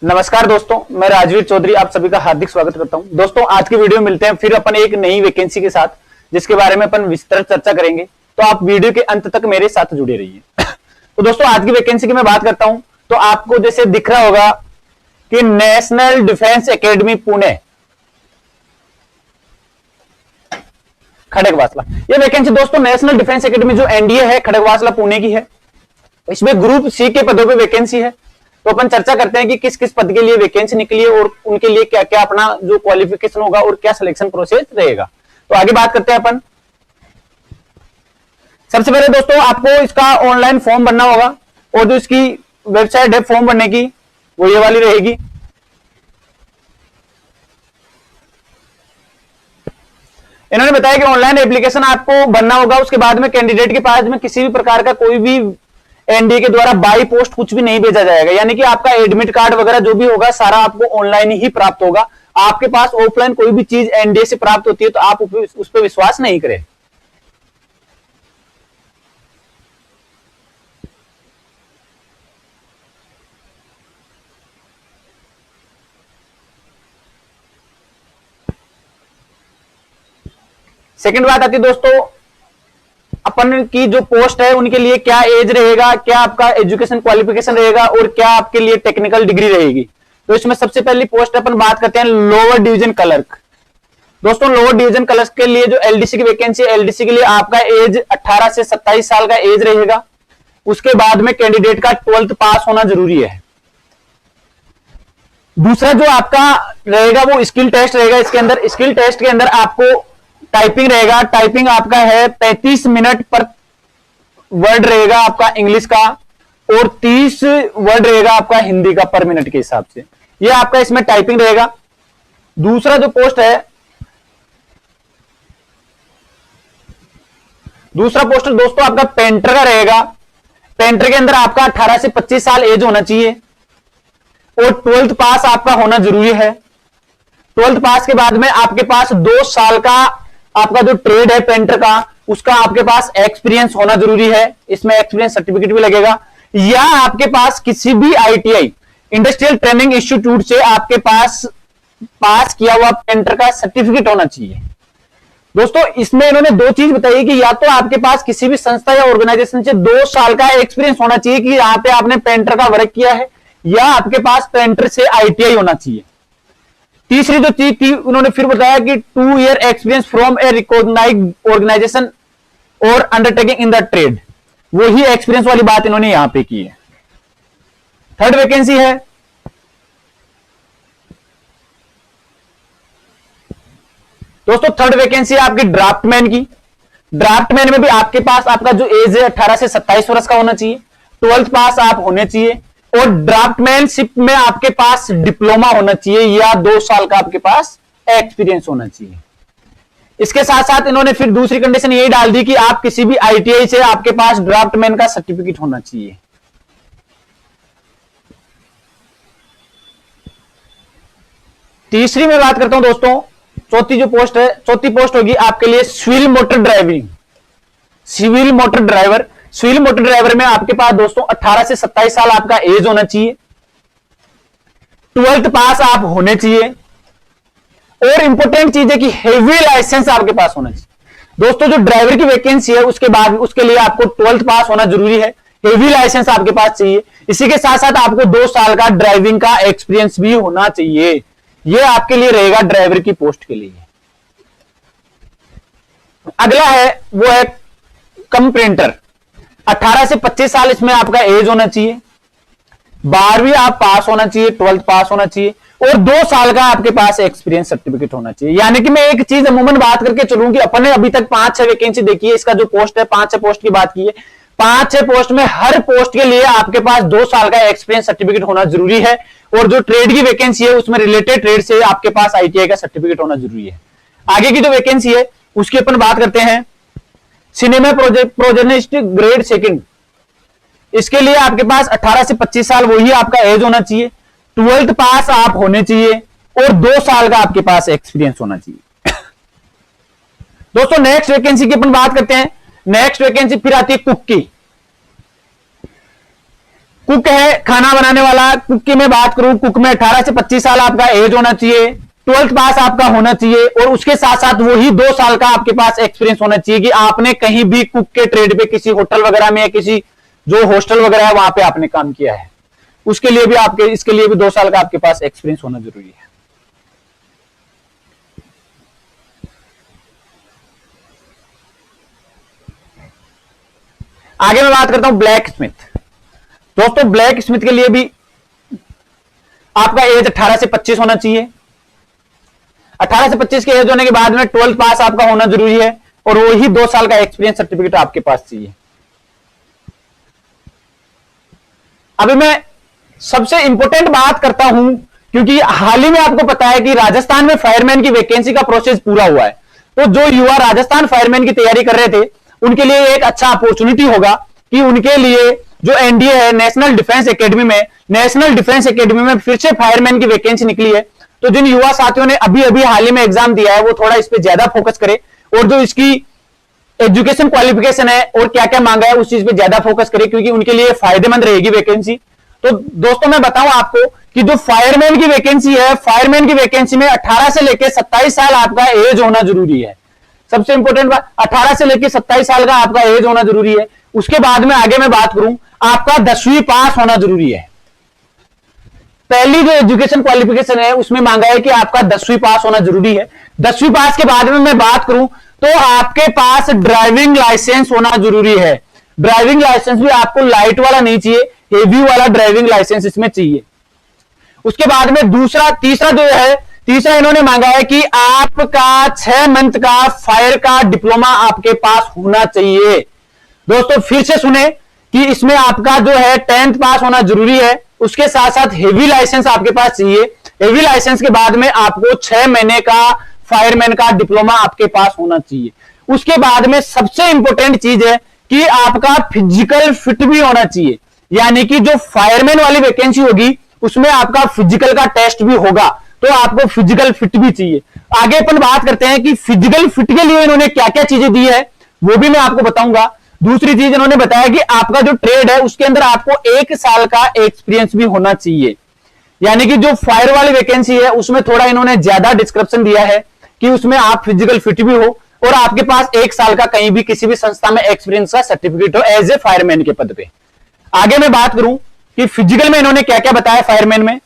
नमस्कार दोस्तों, मैं राजवीर चौधरी आप सभी का हार्दिक स्वागत करता हूं। दोस्तों आज की वीडियो में मिलते हैं फिर अपन एक नई वैकेंसी के साथ, जिसके बारे में अपन विस्तृत चर्चा करेंगे। तो आप वीडियो के अंत तक मेरे साथ जुड़े रहिए। तो दोस्तों आज की वैकेंसी की मैं बात करता हूं तो आपको जैसे दिख रहा होगा कि national defence academy Pune Khadakwasla, ये वैकेंसी दोस्तों नेशनल डिफेंस एकेडमी जो एनडीए है खड़गवासला पुणे की है। इसमें ग्रुप सी के पदों पे वैकेंसी है। तो अपन चर्चा करते हैं कि किस किस पद के लिए वैकेंसी निकली है और उनके लिए क्या क्या अपना जो क्वालिफिकेशन होगा और क्या सिलेक्शन प्रोसेस रहेगा। तो आगे बात करते हैं अपन। सबसे पहले दोस्तों आपको इसका ऑनलाइन फॉर्म भरना होगा और जो इसकी वेबसाइट है फॉर्म भरने की वो ये वाली रहेगी। इन्होंने बताया कि ऑनलाइन एप्लीकेशन आपको भरना होगा। उसके बाद में कैंडिडेट के पास में किसी भी प्रकार का कोई भी एनडीए के द्वारा बाई पोस्ट कुछ भी नहीं भेजा जाएगा, यानी कि आपका एडमिट कार्ड वगैरह जो भी होगा सारा आपको ऑनलाइन ही प्राप्त होगा। आपके पास ऑफलाइन कोई भी चीज एनडीए से प्राप्त होती है तो आप उस पर विश्वास नहीं करें। सेकंड बात आती है दोस्तों अपन की जो पोस्ट है उनके लिए क्या एज रहेगा, क्या आपका एजुकेशन क्वालिफिकेशन रहेगा और क्या आपके लिए टेक्निकल डिग्री रहेगी। तो इसमें सबसे पहली पोस्ट अपन बात करते हैं लोअर डिवीजन क्लर्क। दोस्तों लोअर डिवीजन क्लर्क के लिए जो एलडीसी की वैकेंसी है, एलडीसी के लिए आपका एज 18 से 27 साल का एज रहेगा। उसके बाद में कैंडिडेट का 12th पास होना जरूरी है। दूसरा जो आपका रहेगा वो स्किल टेस्ट रहेगा। इसके अंदर स्किल टेस्ट के अंदर आपको टाइपिंग रहेगा। टाइपिंग आपका है 35 मिनट पर वर्ड रहेगा आपका इंग्लिश का और 30 वर्ड रहेगा आपका हिंदी का पर मिनट के हिसाब से। ये आपका इसमें टाइपिंग रहेगा। दूसरा जो पोस्ट है, दूसरा पोस्ट दोस्तों आपका पेंटर का रहेगा। पेंटर के अंदर आपका 18 से 25 साल एज होना चाहिए और 12th पास आपका होना जरूरी है। 12th पास के बाद में आपके पास 2 साल का आपका जो ट्रेड है पेंटर का उसका आपके पास एक्सपीरियंस होना जरूरी है। इसमें एक्सपीरियंस सर्टिफिकेट भी लगेगा। या आपके पास किसी भी आईटीआई इंडस्ट्रियल ट्रेनिंग इंस्टीट्यूट से आपके पास पास किया हुआ पेंटर का सर्टिफिकेट होना चाहिए। दोस्तों इसमें इन्होंने 2 चीज बताई कि या तो आपके पास किसी भी संस्था या ऑर्गेनाइजेशन से 2 साल का एक्सपीरियंस होना चाहिए कि यहां पे आपने पेंटर का वर्क किया है, या आपके पास पेंटर से आईटीआई होना चाहिए। तीसरी जो चीज थी उन्होंने फिर बताया कि 2 year experience from a recognised organisation और अंडरटेकिंग इन द ट्रेड, वही एक्सपीरियंस वाली बात इन्होंने यहां पे की है। थर्ड वैकेंसी है दोस्तों, थर्ड वैकेंसी है आपकी ड्राफ्टमैन की। ड्राफ्टमैन में भी आपके पास आपका जो एज है 18 से 27 वर्ष का होना चाहिए। 12th पास आप होने चाहिए और ड्राफ्टमैनशिप में आपके पास डिप्लोमा होना चाहिए या 2 साल का आपके पास एक्सपीरियंस होना चाहिए। इसके साथ साथ इन्होंने फिर दूसरी कंडीशन यही डाल दी कि आप किसी भी आईटीआई से आपके पास ड्राफ्टमैन का सर्टिफिकेट होना चाहिए। तीसरी में बात करता हूं दोस्तों, चौथी जो पोस्ट है, चौथी पोस्ट होगी आपके लिए civil motor driving. Civil motor driver, civil motor driver में आपके पास दोस्तों 18 से 27 साल आपका एज होना चाहिए। 12th पास आप होने चाहिए और इंपॉर्टेंट चीज है कि हेवी लाइसेंस आपके पास होना चाहिए। दोस्तों जो ड्राइवर की वैकेंसी है उसके बाद उसके लिए आपको 12th पास होना जरूरी है, हेवी लाइसेंस आपके पास चाहिए। इसी के साथ साथ आपको 2 साल का ड्राइविंग का एक्सपीरियंस भी होना चाहिए। यह आपके लिए रहेगा ड्राइवर की पोस्ट के लिए। अगला है वो है कम प्रिंटर। 18 से 25 साल इसमें आपका एज होना चाहिए। 12वीं आप पास होना चाहिए, 12th पास होना चाहिए और 2 साल का आपके पास एक्सपीरियंस सर्टिफिकेट होना चाहिए। यानी कि मैं एक चीज अमूमन बात करके चलूं कि अपन ने अभी तक 5-6 वैकेंसी देखी है। इसका जो पोस्ट है 5-6 पोस्ट की बात की है। 5-6 पोस्ट में हर पोस्ट के लिए आपके पास 2 साल का एक्सपीरियंस सर्टिफिकेट होना जरूरी है और जो ट्रेड की वैकेंसी है उसमें रिलेटेड ट्रेड से आपके पास आईटीआई का सर्टिफिकेट होना जरूरी है। आगे की जो वैकेंसी है उसकी अपन बात करते हैं सिनेमा प्रोजेनिस्ट ग्रेड 2। इसके लिए आपके पास 18 से 25 साल वही आपका एज होना चाहिए। 12th पास आप होने चाहिए और 2 साल का आपके पास एक्सपीरियंस होना चाहिए। दोस्तों नेक्स्ट वैकेंसी की अपन बात करते हैं। नेक्स्ट वैकेंसी फिर आती है कुक की। कुक है, खाना बनाने वाला। कुक की मैं बात करूं, कुक में 18 से 25 साल आपका एज होना चाहिए, 12th पास आपका होना चाहिए, और उसके साथ साथ वही 2 साल का आपके पास एक्सपीरियंस होना चाहिए कि आपने कहीं भी कुक के ट्रेड पे किसी होटल वगैरह में या किसी जो हॉस्टल वगैरह है वहां पे आपने काम किया है। उसके लिए भी आपके इसके लिए भी 2 साल का आपके पास एक्सपीरियंस होना जरूरी है। आगे मैं बात करता हूं ब्लैक स्मिथ। दोस्तों ब्लैक स्मिथ के लिए भी आपका एज 18 से 25 होना चाहिए। 18 से 25 के एज होने के बाद में 12th पास आपका होना जरूरी है, और वही 2 साल का एक्सपीरियंस सर्टिफिकेट आपके पास चाहिए। अभी मैं सबसे इंपॉर्टेंट बात करता हूं, क्योंकि हाल ही में आपको पता है कि राजस्थान में फायरमैन की वैकेंसी का प्रोसेस पूरा हुआ है। तो जो युवा राजस्थान फायरमैन की तैयारी कर रहे थे उनके लिए एक अच्छा अपॉर्चुनिटी होगा कि उनके लिए जो एनडीए है, नेशनल डिफेंस एकेडमी में फिर से फायरमैन की वैकेंसी निकली है। तो जिन युवा साथियों ने अभी अभी हाल ही में एग्जाम दिया है वो थोड़ा इस पे ज्यादा फोकस करे, और जो इसकी एजुकेशन क्वालिफिकेशन है और क्या क्या मांगा है उस चीज पे ज्यादा फोकस करे, क्योंकि उनके लिए फायदेमंद रहेगी वैकेंसी। तो दोस्तों मैं बताऊं आपको कि जो फायरमैन की वैकेंसी है, फायरमैन की वैकेंसी में 18 से लेकर 27 साल आपका एज होना जरूरी है। सबसे इंपॉर्टेंट बात, 18 से लेकर 27 साल का आपका एज होना जरूरी है। उसके बाद में आगे मैं बात करूं, आपका 10वीं पास होना जरूरी है। पहली जो एजुकेशन क्वालिफिकेशन है उसमें मांगा है कि आपका 10वीं पास होना जरूरी है। 10वीं पास के बाद में मैं बात करूं तो आपके पास ड्राइविंग लाइसेंस होना जरूरी है। ड्राइविंग लाइसेंस भी आपको लाइट वाला नहीं चाहिए, हेवी वाला ड्राइविंग लाइसेंस इसमें चाहिए। उसके बाद में तीसरा इन्होंने मांगा है कि आपका 6 मंथ का फायर का डिप्लोमा आपके पास होना चाहिए। दोस्तों फिर से सुने कि इसमें आपका जो है 10th पास होना जरूरी है, उसके साथ साथ हेवी लाइसेंस आपके पास चाहिए। हेवी लाइसेंस के बाद में आपको 6 महीने का फायरमैन का डिप्लोमा आपके पास होना चाहिए। उसके बाद में सबसे इंपॉर्टेंट चीज है कि आपका फिजिकल फिट भी होना चाहिए, यानी कि जो फायरमैन वाली वैकेंसी होगी उसमें आपका फिजिकल का टेस्ट भी होगा, तो आपको फिजिकल फिट भी चाहिए। आगे अपन बात करते हैं कि फिजिकल फिट के लिए इन्होंने क्या क्या चीजें दी है वो भी मैं आपको बताऊंगा। दूसरी चीज इन्होंने बताया कि आपका जो ट्रेड है उसके अंदर आपको 1 साल का एक्सपीरियंस भी होना चाहिए, यानी कि जो फायर वाली वैकेंसी है उसमें थोड़ा इन्होंने ज्यादा डिस्क्रिप्शन दिया है कि उसमें आप फिजिकल फिट भी हो और आपके पास 1 साल का कहीं भी किसी भी संस्था में एक्सपीरियंस का सर्टिफिकेट हो एज ए फायरमैन के पद पे। आगे मैं बात करूं कि फिजिकल में इन्होंने क्या क्या बताया फायरमैन में।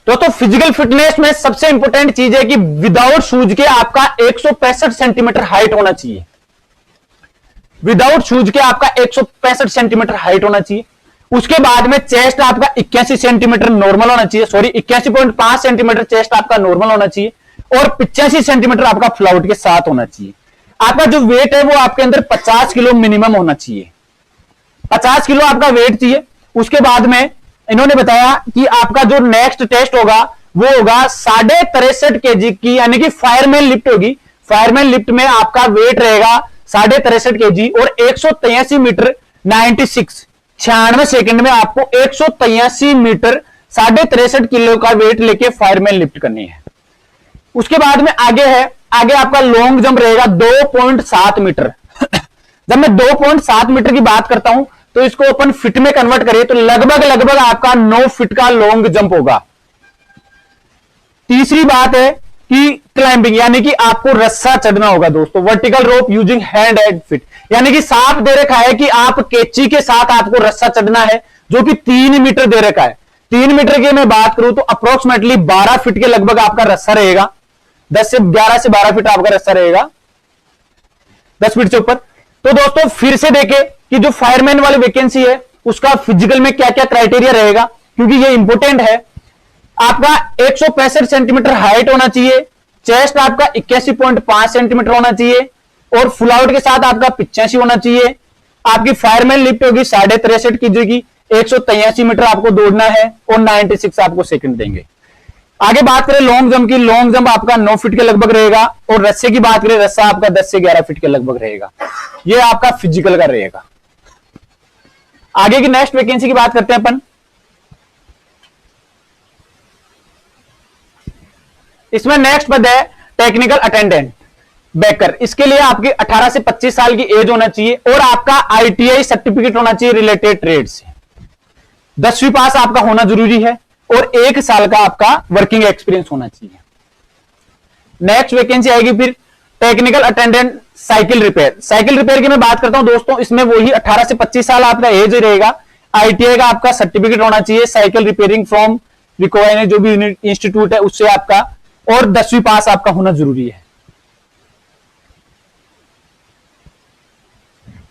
तो फिजिकल फिटनेस में सबसे इंपॉर्टेंट चीज है कि विदाउट शूज के आपका 165 सेंटीमीटर हाइट होना चाहिए। विदाउट शूज के आपका 165 सेंटीमीटर हाइट होना चाहिए। उसके बाद में चेस्ट आपका 81 सेंटीमीटर नॉर्मल होना चाहिए, 81.5 सेंटीमीटर चेस्ट आपका नॉर्मल होना चाहिए, और 85 सेंटीमीटर आपका फ्लाउट के साथ होना चाहिए। आपका जो वेट है वो आपके अंदर 50 किलो मिनिमम होना चाहिए, 50 किलो आपका वेट चाहिए। उसके बाद में इन्होंने बताया कि आपका जो नेक्स्ट टेस्ट होगा वो होगा 63.5 kg की, यानी कि फायरमैन लिफ्ट होगी। फायरमैन लिफ्ट में आपका वेट रहेगा 63.5 kg और 183 मीटर 96 सेकंड में आपको 183 मीटर 63.5 किलो का वेट लेके फायरमैन लिफ्ट करनी है। उसके बाद में आगे आपका लॉन्ग जंप रहेगा 2.7 मीटर। जब मैं 2.7 मीटर की बात करता हूं तो इसको अपन फिट में कन्वर्ट करें तो लगभग आपका 9 फीट का लॉन्ग जंप होगा। तीसरी बात है कि क्लाइंबिंग, यानी कि आपको रस्सा चढ़ना होगा दोस्तों, vertical rope using hand and fit, यानी कि साफ दे रखा है कि आप कैची के साथ आपको रस्सा चढ़ना है जो कि 3 मीटर दे रखा है। 3 मीटर की मैं बात करूं तो अप्रोक्सीमेटली 12 फीट के लगभग आपका रस्सा रहेगा, 11 से 12 फीट आपका रस्सा रहेगा, 10 फीट से ऊपर। तो दोस्तों फिर से देखें कि जो फायरमैन वाली वैकेंसी है उसका फिजिकल में क्या क्या क्राइटेरिया रहेगा, क्योंकि ये इंपॉर्टेंट है। आपका 165 सेंटीमीटर हाइट होना चाहिए, चेस्ट आपका 81.5 सेंटीमीटर होना चाहिए और फुल आउट के साथ आपका 85 होना चाहिए। आपकी फायरमैन लिफ्ट होगी 63.5 kg की, 183 मीटर आपको दौड़ना है और 96 आपको सेकंड देंगे। आगे बात करें लॉन्ग जंप की, लॉन्ग जंप आपका 9 फीट के लगभग रहेगा और रस्से की बात करें रस्सा आपका 10 से 11 फीट के लगभग रहेगा। ये आपका फिजिकल का रहेगा। आगे की नेक्स्ट वैकेंसी की बात करते हैं अपन। इसमें नेक्स्ट पद है टेक्निकल अटेंडेंट। बेकर, इसके लिए आपकी 18 से 25 साल की एज होना चाहिए और आपका आईटीआई सर्टिफिकेट होना चाहिए रिलेटेड ट्रेड से। 10वीं पास आपका होना जरूरी है और 1 साल का आपका वर्किंग एक्सपीरियंस होना चाहिए। नेक्स्ट वैकेंसी आएगी फिर technical attendant cycle repair. Cycle repair की मैं बात करता हूं दोस्तों, इसमें वही 18 से 25 साल आपका एज रहेगा। आईटीआई का आपका सर्टिफिकेट होना चाहिए, साइकिल रिपेयरिंग फ्रॉम रिकॉग्नाइज्ड जो भी इंस्टीट्यूट है उससे आपका, और 10वीं पास आपका होना जरूरी है।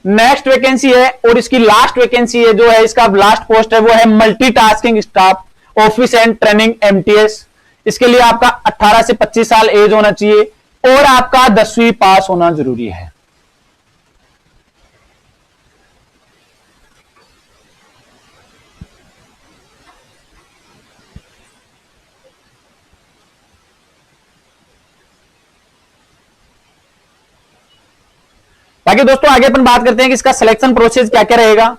नेक्स्ट वैकेंसी है और इसकी लास्ट वैकेंसी है, जो है इसका लास्ट पोस्ट है वो है multitasking staff office and training MTS. इसके लिए आपका 18 से 25 साल एज होना चाहिए और आपका 10वीं पास होना जरूरी है। बाकी दोस्तों आगे अपन बात करते हैं कि इसका सिलेक्शन प्रोसेस क्या क्या रहेगा।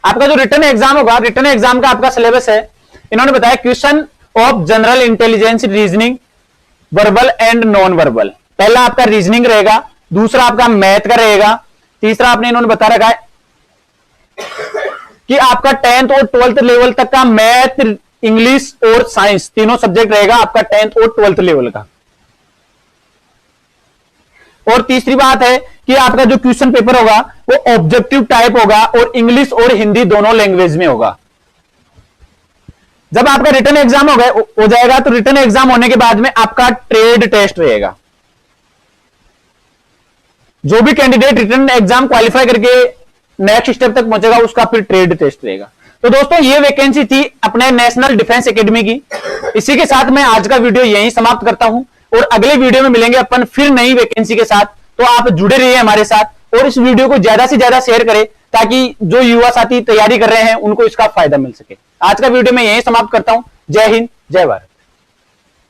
आपका जो रिटर्न एग्जाम होगा, रिटर्न एग्जाम का आपका सिलेबस है, इन्होंने बताया question of general intelligence reasoning verbal and non verbal. पहला आपका रीजनिंग रहेगा, दूसरा आपका मैथ का रहेगा, तीसरा आपने इन्होंने बता रखा है कि आपका 10th और 12th लेवल तक का मैथ, इंग्लिश और साइंस तीनों सब्जेक्ट रहेगा आपका 10th और 12th लेवल का। और तीसरी बात है कि आपका जो क्वेश्चन पेपर होगा वो ऑब्जेक्टिव टाइप होगा और इंग्लिश और हिंदी दोनों लैंग्वेज में होगा। जब आपका रिटर्न एग्जाम हो जाएगा तो रिटर्न एग्जाम होने के बाद में आपका ट्रेड टेस्ट रहेगा। जो भी कैंडिडेट रिटर्न एग्जाम क्वालिफाई करके नेक्स्ट स्टेप तक पहुंचेगा उसका फिर ट्रेड टेस्ट रहेगा। तो दोस्तों ये वैकेंसी थी अपने नेशनल डिफेंस एकेडमी की। इसी के साथ मैं आज का वीडियो यहीं समाप्त करता हूं और अगले वीडियो में मिलेंगे अपन फिर नई वैकेंसी के साथ। तो आप जुड़े रहिए हमारे साथ और इस वीडियो को ज्यादा से ज्यादा शेयर करें ताकि जो युवा साथी तैयारी कर रहे हैं उनको इसका फायदा मिल सके। आज का वीडियो मैं यहीं समाप्त करता हूं। जय हिंद, जय भारत।